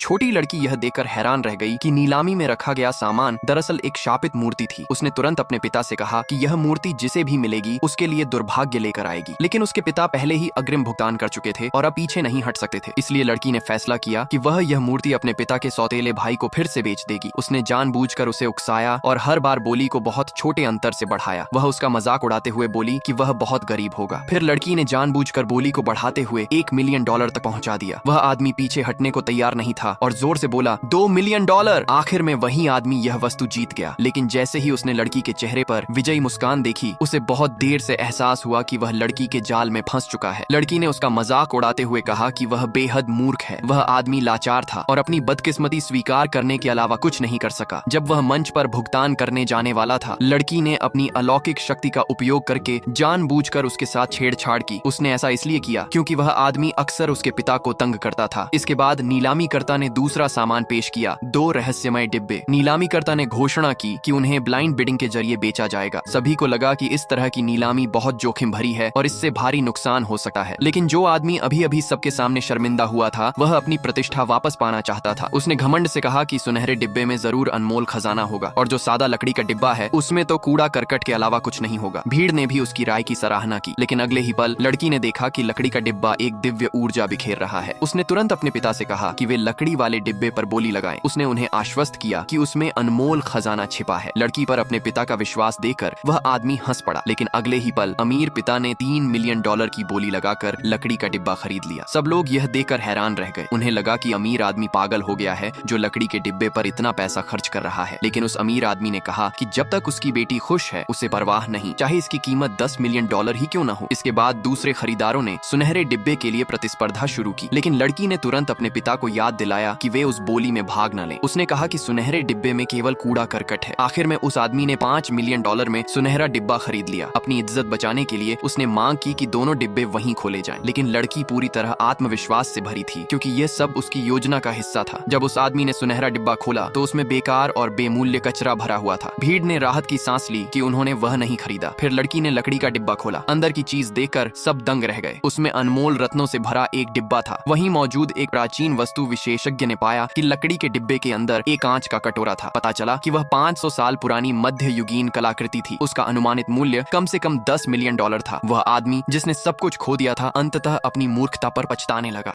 छोटी लड़की यह देखकर हैरान रह गई कि नीलामी में रखा गया सामान दरअसल एक शापित मूर्ति थी। उसने तुरंत अपने पिता से कहा कि यह मूर्ति जिसे भी मिलेगी उसके लिए दुर्भाग्य लेकर आएगी। लेकिन उसके पिता पहले ही अग्रिम भुगतान कर चुके थे और अब पीछे नहीं हट सकते थे। इसलिए लड़की ने फैसला किया कि वह यह मूर्ति अपने पिता के सौतेले भाई को फिर से बेच देगी। उसने जानबूझकर उसे उकसाया और हर बार बोली को बहुत छोटे अंतर से बढ़ाया। वह उसका मजाक उड़ाते हुए बोली कि वह बहुत गरीब होगा। फिर लड़की ने जानबूझकर बोली को बढ़ाते हुए $1 मिलियन तक पहुंचा दिया। वह आदमी पीछे हटने को तैयार नहीं था और जोर से बोला $2 मिलियन। आखिर में वही आदमी यह वस्तु जीत गया। लेकिन जैसे ही उसने लड़की के चेहरे पर विजयी मुस्कान देखी, उसे बहुत देर से एहसास हुआ कि वह लड़की के जाल में फंस चुका है। लड़की ने उसका मजाक उड़ाते हुए कहा कि वह बेहद मूर्ख है। वह आदमी लाचार था और अपनी बदकिस्मती स्वीकार करने के अलावा कुछ नहीं कर सका। जब वह मंच पर भुगतान करने जाने वाला था, लड़की ने अपनी अलौकिक शक्ति का उपयोग करके जानबूझकर उसके साथ छेड़छाड़ की। उसने ऐसा इसलिए किया क्योंकि वह आदमी अक्सर उसके पिता को तंग करता था। इसके बाद नीलामीकर्ता ने दूसरा सामान पेश किया, 2 रहस्यमय डिब्बे। नीलामीकर्ता ने घोषणा की कि उन्हें ब्लाइंड बिडिंग के जरिए बेचा जाएगा। सभी को लगा कि इस तरह की नीलामी बहुत जोखिम भरी है और इससे भारी नुकसान हो सकता है। लेकिन जो आदमी अभी अभी सबके सामने शर्मिंदा हुआ था, वह अपनी प्रतिष्ठा वापस पाना चाहता था। उसने घमंड से कहा कि सुनहरे डिब्बे में जरूर अनमोल खजाना होगा और जो सादा लकड़ी का डिब्बा है उसमें तो कूड़ा करकट के अलावा कुछ नहीं होगा। भीड़ ने भी उसकी राय की सराहना की। लेकिन अगले ही पल लड़की ने देखा कि लकड़ी का डिब्बा एक दिव्य ऊर्जा बिखेर रहा है। उसने तुरंत अपने पिता से कहा कि वे लकड़ी वाले डिब्बे पर बोली लगाएं। उसने उन्हें आश्वस्त किया कि उसमें अनमोल खजाना छिपा है। लड़की पर अपने पिता का विश्वास देकर वह आदमी हंस पड़ा। लेकिन अगले ही पल अमीर पिता ने $3 मिलियन की बोली लगाकर लकड़ी का डिब्बा खरीद लिया। सब लोग यह देखकर हैरान रह गए। उन्हें लगा कि अमीर आदमी पागल हो गया है जो लकड़ी के डिब्बे पर इतना पैसा खर्च कर रहा है। लेकिन उस अमीर आदमी ने कहा कि जब तक उसकी बेटी खुश है उसे परवाह नहीं, चाहे इसकी कीमत $10 मिलियन ही क्यों न हो। इसके बाद दूसरे खरीदारों ने सुनहरे डिब्बे के लिए प्रतिस्पर्धा शुरू की। लेकिन लड़की ने तुरंत अपने पिता को याद दिलाया कि वे उस बोली में भाग न लें। उसने कहा कि सुनहरे डिब्बे में केवल कूड़ा करकट है। आखिर में उस आदमी ने $5 मिलियन में सुनहरा डिब्बा खरीद लिया। अपनी इज्जत बचाने के लिए उसने मांग की कि दोनों डिब्बे वहीं खोले जाएं। लेकिन लड़की पूरी तरह आत्मविश्वास से भरी थी क्योंकि यह सब उसकी योजना का हिस्सा था। जब उस आदमी ने सुनहरा डिब्बा खोला तो उसमें बेकार और बेमूल्य कचरा भरा हुआ था। भीड़ ने राहत की सांस ली कि उन्होंने वह नहीं खरीदा। फिर लड़की ने लकड़ी का डिब्बा खोला। अंदर की चीज देखकर सब दंग रह गए। उसमें अनमोल रत्नों से भरा एक डिब्बा था। वहीं मौजूद एक प्राचीन वस्तु विशेषज्ञ ने पाया कि लकड़ी के डिब्बे के अंदर एक कांच का कटोरा था। पता चला कि वह 500 साल पुरानी मध्य युगीन कलाकृति थी। उसका अनुमानित मूल्य कम से कम $10 मिलियन था। वह आदमी जिसने सब कुछ खो दिया था, अंततः अपनी मूर्खता पर पछताने लगा।